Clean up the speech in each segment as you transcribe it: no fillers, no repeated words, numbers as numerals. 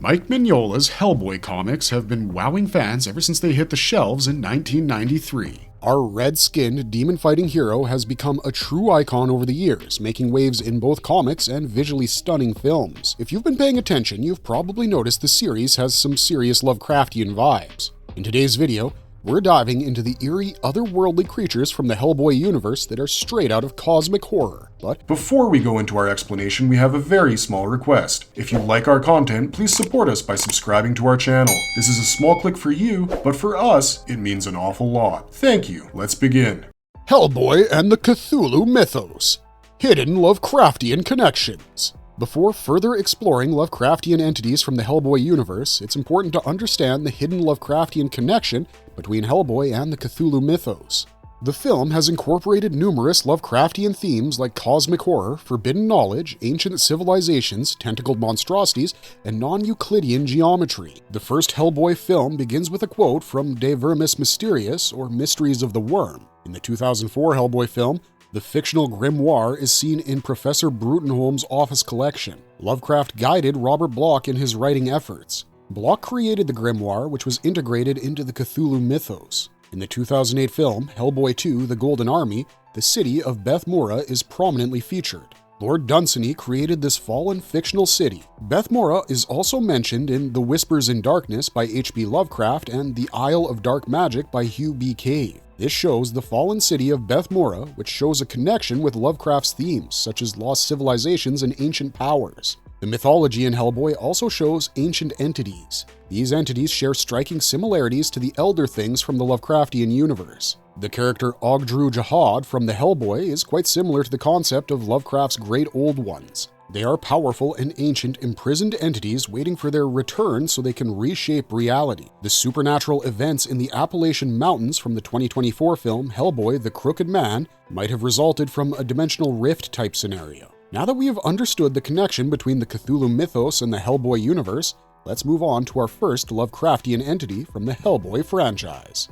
Mike Mignola's Hellboy comics have been wowing fans ever since they hit the shelves in 1993. Our red-skinned, demon-fighting hero has become a true icon over the years, making waves in both comics and visually stunning films. If you've been paying attention, you've probably noticed the series has some serious Lovecraftian vibes. In today's video, we're diving into the eerie, otherworldly creatures from the Hellboy universe that are straight out of cosmic horror. But before we go into our explanation, we have a very small request. If you like our content, please support us by subscribing to our channel. This is a small click for you, but for us, it means an awful lot. Thank you. Let's begin. Hellboy and the Cthulhu Mythos. Hidden Lovecraftian connections. Before further exploring Lovecraftian entities from the Hellboy universe, it's important to understand the hidden Lovecraftian connection between Hellboy and the Cthulhu Mythos. The film has incorporated numerous Lovecraftian themes like cosmic horror, forbidden knowledge, ancient civilizations, tentacled monstrosities, and non-Euclidean geometry. The first Hellboy film begins with a quote from De Vermis Mysteriis, or Mysteries of the Worm. In the 2004 Hellboy film, the fictional grimoire is seen in Professor Brutenholm's office collection. Lovecraft guided Robert Bloch in his writing efforts. Bloch created the grimoire, which was integrated into the Cthulhu Mythos. In the 2008 film, Hellboy 2: The Golden Army, the city of Beth Mora is prominently featured. Lord Dunsany created this fallen fictional city. Beth Mora is also mentioned in The Whispers in Darkness by H.P. Lovecraft and The Isle of Dark Magic by Hugh B. Cave. This shows the fallen city of Beth Mora, which shows a connection with Lovecraft's themes, such as lost civilizations and ancient powers. The mythology in Hellboy also shows ancient entities. These entities share striking similarities to the Elder Things from the Lovecraftian universe. The character Ogdru Jahad from the Hellboy is quite similar to the concept of Lovecraft's Great Old Ones. They are powerful and ancient imprisoned entities waiting for their return so they can reshape reality. The supernatural events in the Appalachian Mountains from the 2024 film Hellboy: The Crooked Man might have resulted from a dimensional rift type scenario. Now that we have understood the connection between the Cthulhu Mythos and the Hellboy universe, let's move on to our first Lovecraftian entity from the Hellboy franchise.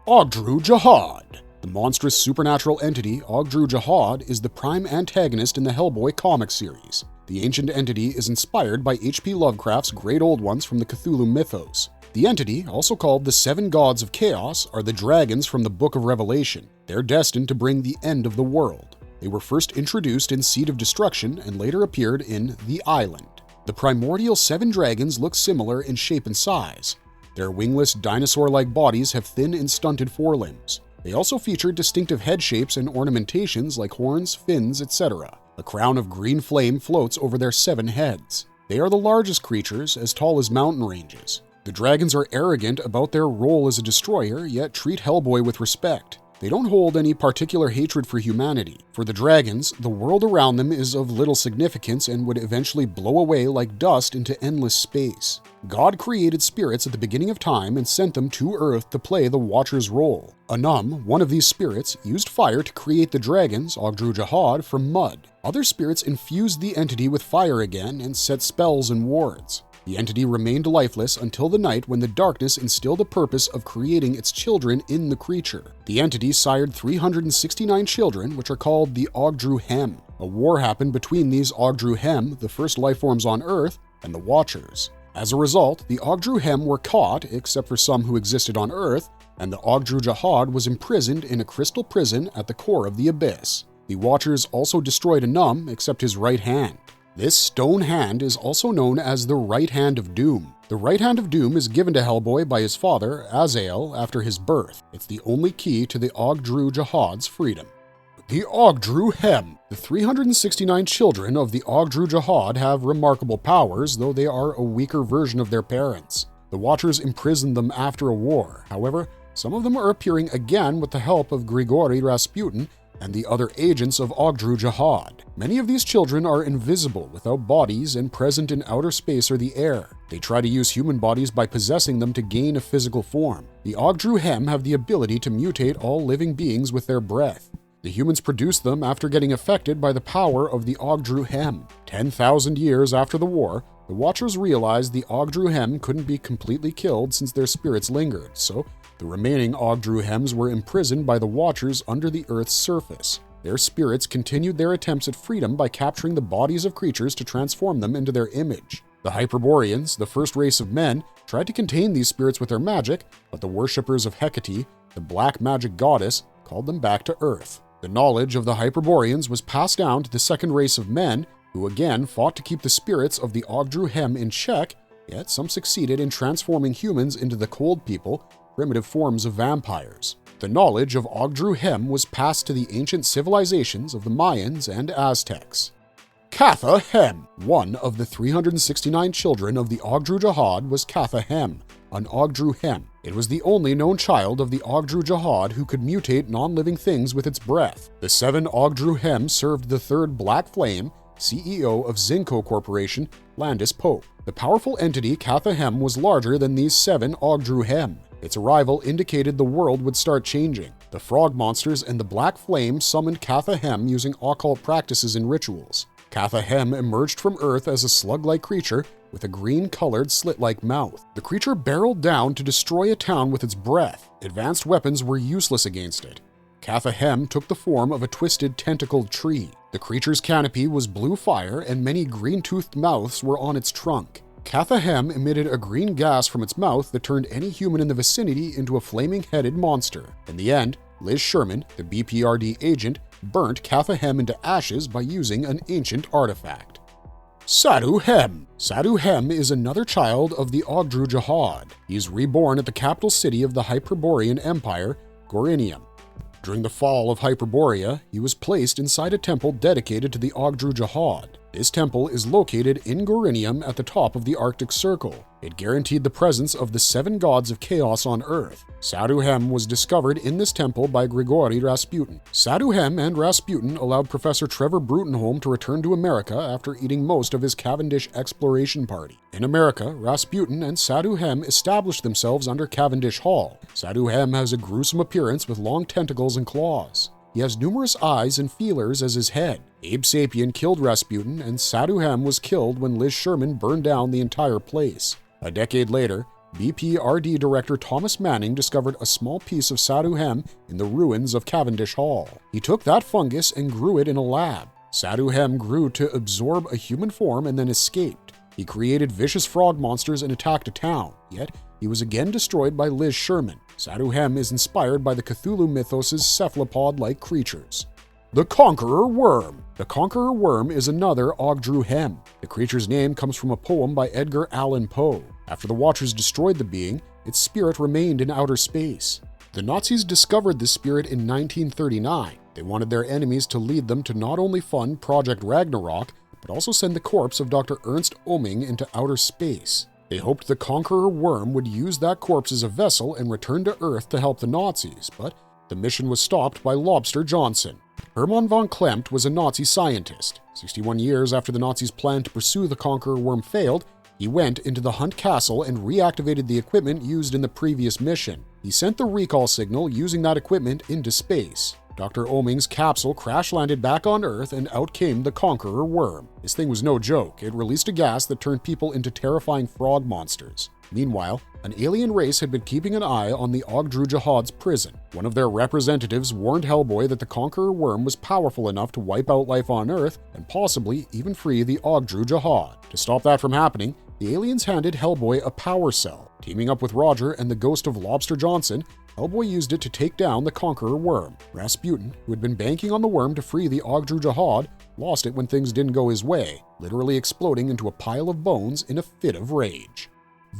Ogdru Jahad. The monstrous supernatural entity, Ogdru Jahad, is the prime antagonist in the Hellboy comic series. The ancient entity is inspired by H.P. Lovecraft's Great Old Ones from the Cthulhu Mythos. The entity, also called the Seven Gods of Chaos, are the dragons from the Book of Revelation. They're destined to bring the end of the world. They were first introduced in Seed of Destruction and later appeared in The Island. The primordial seven dragons look similar in shape and size. Their wingless, dinosaur-like bodies have thin and stunted forelimbs. They also feature distinctive head shapes and ornamentations like horns, fins, etc. A crown of green flame floats over their 7 heads. They are the largest creatures, as tall as mountain ranges. The dragons are arrogant about their role as a destroyer, yet treat Hellboy with respect. They don't hold any particular hatred for humanity. For the dragons, the world around them is of little significance and would eventually blow away like dust into endless space. God created spirits at the beginning of time and sent them to Earth to play the Watcher's role. Anum, one of these spirits, used fire to create the dragons, Ogdru Jahad, from mud. Other spirits infused the entity with fire again and set spells and wards. The entity remained lifeless until the night when the darkness instilled the purpose of creating its children in the creature. The entity sired 369 children, which are called the Ogdru Hem. A war happened between these Ogdru Hem, the first lifeforms on Earth, and the Watchers. As a result, the Ogdru Hem were caught, except for some who existed on Earth, and the Ogdru Jahad was imprisoned in a crystal prison at the core of the Abyss. The Watchers also destroyed Anum, except his right hand. This stone hand is also known as the Right Hand of Doom. The Right Hand of Doom is given to Hellboy by his father, Azael, after his birth. It's the only key to the Ogdru Jahad's freedom. The Ogdru Hem. The 369 children of the Ogdru Jahad have remarkable powers, though they are a weaker version of their parents. The Watchers imprisoned them after a war. However, some of them are appearing again with the help of Grigory Rasputin and the other agents of Ogdru Jahad. Many of these children are invisible, without bodies, and present in outer space or the air. They try to use human bodies by possessing them to gain a physical form. The Ogdru Hem have the ability to mutate all living beings with their breath. The humans produce them after getting affected by the power of the Ogdru Hem. 10,000 years after the war, the Watchers realized the Ogdru Hem couldn't be completely killed since their spirits lingered, so the remaining Ogdru Hems were imprisoned by the Watchers under the Earth's surface. Their spirits continued their attempts at freedom by capturing the bodies of creatures to transform them into their image. The Hyperboreans, the first race of men, tried to contain these spirits with their magic, but the worshippers of Hecate, the black magic goddess, called them back to Earth. The knowledge of the Hyperboreans was passed down to the second race of men, who again fought to keep the spirits of the Ogdru Jahad in check, yet some succeeded in transforming humans into the cold people, primitive forms of vampires. The knowledge of Ogdru Jahad was passed to the ancient civilizations of the Mayans and Aztecs. Catha Hem. One of the 369 children of the Ogdru Jahad was Catha Hem, an Ogdru Hem. It was the only known child of the Ogdru Jahad who could mutate non-living things with its breath. The 7 Ogdru Hem served the third Black Flame, CEO of Zinco Corporation, Landis Pope. The powerful entity Catha Hem was larger than these 7 Ogdru Hem. Its arrival indicated the world would start changing. The frog monsters and the Black Flame summoned Catha Hem using occult practices and rituals. Catha Hem emerged from Earth as a slug-like creature with a green-colored slit-like mouth. The creature barreled down to destroy a town with its breath. Advanced weapons were useless against it. Catha Hem took the form of a twisted, tentacled tree. The creature's canopy was blue fire, and many green-toothed mouths were on its trunk. Catha Hem emitted a green gas from its mouth that turned any human in the vicinity into a flaming-headed monster. In the end, Liz Sherman, the BPRD agent, burnt Catha Hem into ashes by using an ancient artifact. Sadhu Hem. Sadhu Hem is another child of the Ogdru Jahad. He is reborn at the capital city of the Hyperborean Empire, Gorinium. During the fall of Hyperborea, he was placed inside a temple dedicated to the Ogdru Jahad. This temple is located in Gorinium at the top of the Arctic Circle. It guaranteed the presence of the 7 gods of chaos on Earth. Sadhu Hem was discovered in this temple by Grigory Rasputin. Sadhu Hem and Rasputin allowed Professor Trevor Brutenholm to return to America after eating most of his Cavendish exploration party. In America, Rasputin and Sadhu Hem established themselves under Cavendish Hall. Sadhu Hem has a gruesome appearance with long tentacles and claws. He has numerous eyes and feelers as his head. Abe Sapien killed Rasputin, and Sadhu Hem was killed when Liz Sherman burned down the entire place. A decade later, BPRD director Thomas Manning discovered a small piece of Sadhu Hem in the ruins of Cavendish Hall. He took that fungus and grew it in a lab. Sadhu Hem grew to absorb a human form and then escaped. He created vicious frog monsters and attacked a town, yet he was again destroyed by Liz Sherman. Sadhu Hem is inspired by the Cthulhu mythos' cephalopod-like creatures. The Conqueror Worm. The Conqueror Worm is another Ogdru Hem. The creature's name comes from a poem by Edgar Allan Poe. After the Watchers destroyed the being, its spirit remained in outer space. The Nazis discovered this spirit in 1939. They wanted their enemies to lead them to not only fund Project Ragnarok, but also send the corpse of Dr. Ernst Oeming into outer space. They hoped the Conqueror Worm would use that corpse as a vessel and return to Earth to help the Nazis, but the mission was stopped by Lobster Johnson. Hermann von Klempt was a Nazi scientist. 61 years after the Nazis' plan to pursue the Conqueror Worm failed, he went into the Hunt Castle and reactivated the equipment used in the previous mission. He sent the recall signal using that equipment into space. Dr. Oeming's capsule crash-landed back on Earth, and out came the Conqueror Worm. This thing was no joke. It released a gas that turned people into terrifying frog monsters. Meanwhile, an alien race had been keeping an eye on the Ogdru Jahad's prison. One of their representatives warned Hellboy that the Conqueror Worm was powerful enough to wipe out life on Earth and possibly even free the Ogdru Jahad. To stop that from happening, the aliens handed Hellboy a power cell. Teaming up with Roger and the ghost of Lobster Johnson, Hellboy used it to take down the Conqueror Worm. Rasputin, who had been banking on the worm to free the Ogdru Jahad, lost it when things didn't go his way, literally exploding into a pile of bones in a fit of rage.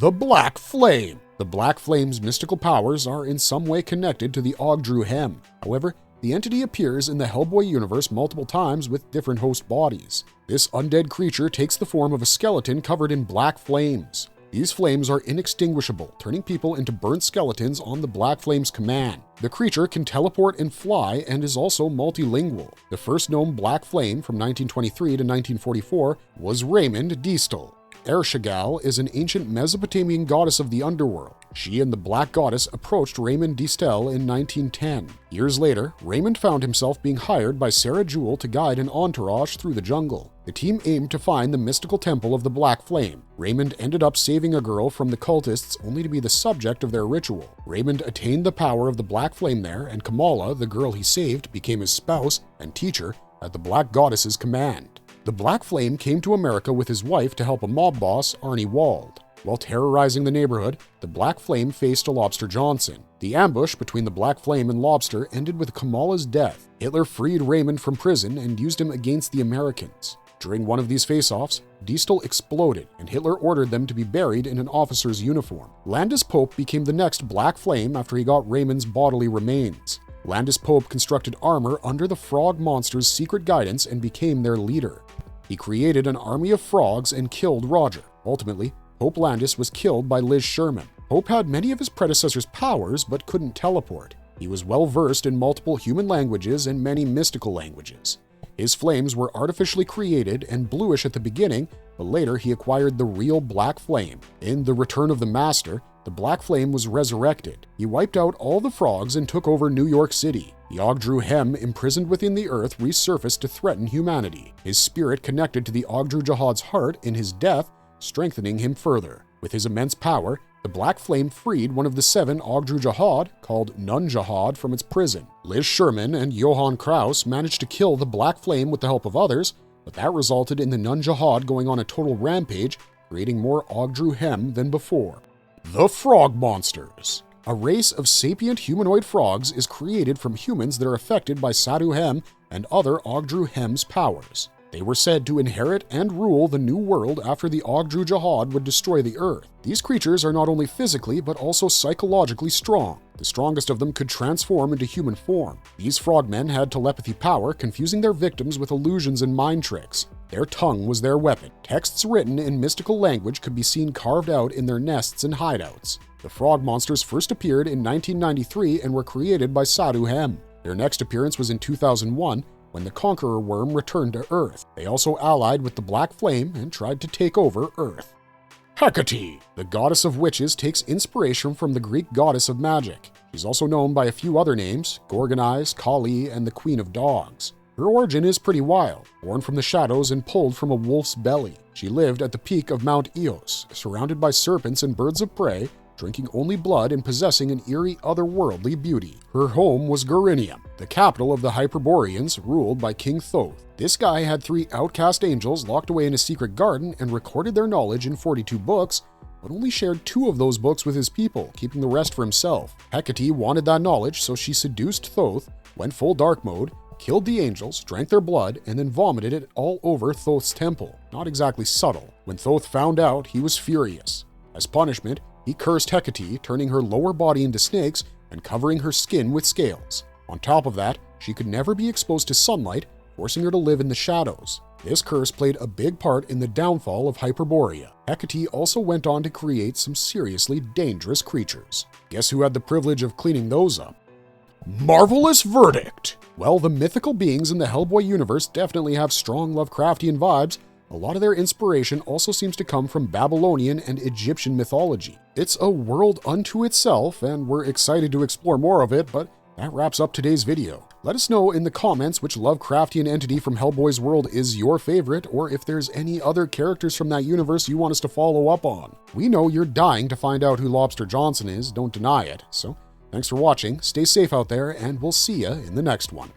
The Black Flame. The Black Flame's mystical powers are in some way connected to the Ogdru Jahad. However, the entity appears in the Hellboy universe multiple times with different host bodies. This undead creature takes the form of a skeleton covered in black flames. These flames are inextinguishable, turning people into burnt skeletons on the Black Flame's command. The creature can teleport and fly and is also multilingual. The first known Black Flame from 1923 to 1944 was Raymond Distel. Ershagal is an ancient Mesopotamian goddess of the underworld. She and the Black Goddess approached Raymond Distel in 1910. Years later, Raymond found himself being hired by Sarah Jewell to guide an entourage through the jungle. The team aimed to find the mystical temple of the Black Flame. Raymond ended up saving a girl from the cultists only to be the subject of their ritual. Raymond attained the power of the Black Flame there, and Kamala, the girl he saved, became his spouse and teacher at the Black Goddess's command. The Black Flame came to America with his wife to help a mob boss, Arnie Wald. While terrorizing the neighborhood, the Black Flame faced a Lobster Johnson. The ambush between the Black Flame and Lobster ended with Kamala's death. Hitler freed Raymond from prison and used him against the Americans. During one of these face-offs, Diestel exploded, and Hitler ordered them to be buried in an officer's uniform. Landis Pope became the next Black Flame after he got Raymond's bodily remains. Landis Pope constructed armor under the frog monster's secret guidance and became their leader. He created an army of frogs and killed Roger. Ultimately, Pope Landis was killed by Liz Sherman. Pope had many of his predecessors' powers, but couldn't teleport. He was well versed in multiple human languages and many mystical languages. His flames were artificially created and bluish at the beginning, but later he acquired the real Black Flame. In The Return of the Master, the Black Flame was resurrected. He wiped out all the frogs and took over New York City. The Ogdru Hem imprisoned within the earth resurfaced to threaten humanity. His spirit connected to the Ogdru Jahad's heart in his death, strengthening him further. With his immense power, the Black Flame freed one of the 7 Ogdru Jahad, called Nun Jahad, from its prison. Liz Sherman and Johann Kraus managed to kill the Black Flame with the help of others, but that resulted in the Nun Jahad going on a total rampage, creating more Ogdru Hem than before. The Frog Monsters. A race of sapient humanoid frogs is created from humans that are affected by Sadu Hem and other Ogdru Hem's powers. They were said to inherit and rule the New World after the Ogdru Jahad would destroy the Earth. These creatures are not only physically but also psychologically strong. The strongest of them could transform into human form. These frogmen had telepathy power, confusing their victims with illusions and mind tricks. Their tongue was their weapon. Texts written in mystical language could be seen carved out in their nests and hideouts. The frog monsters first appeared in 1993 and were created by Sadu Hem. Their next appearance was in 2001, when the Conqueror Worm returned to Earth. They also allied with the Black Flame and tried to take over Earth. Hecate, the goddess of witches, takes inspiration from the Greek goddess of magic. She's also known by a few other names: Gorgonise, Kali, and the Queen of Dogs. Her origin is pretty wild. Born from the shadows and pulled from a wolf's belly, she lived at the peak of Mount Eos, surrounded by serpents and birds of prey, drinking only blood and possessing an eerie otherworldly beauty. Her home was Gorinium, the capital of the Hyperboreans, ruled by King Thoth. This guy had 3 outcast angels locked away in a secret garden and recorded their knowledge in 42 books, but only shared 2 of those books with his people, keeping the rest for himself. Hecate wanted that knowledge, so she seduced Thoth, went full dark mode, killed the angels, drank their blood, and then vomited it all over Thoth's temple. Not exactly subtle. When Thoth found out, he was furious. As punishment, he cursed Hecate, turning her lower body into snakes and covering her skin with scales. On top of that, she could never be exposed to sunlight, forcing her to live in the shadows. This curse played a big part in the downfall of Hyperborea. Hecate also went on to create some seriously dangerous creatures. Guess who had the privilege of cleaning those up? Marvelous Verdict! Well, the mythical beings in the Hellboy universe definitely have strong Lovecraftian vibes. A lot of their inspiration also seems to come from Babylonian and Egyptian mythology. It's a world unto itself, and we're excited to explore more of it, but that wraps up today's video. Let us know in the comments which Lovecraftian entity from Hellboy's world is your favorite, or if there's any other characters from that universe you want us to follow up on. We know you're dying to find out who Lobster Johnson is, don't deny it. So, thanks for watching, stay safe out there, and we'll see ya in the next one.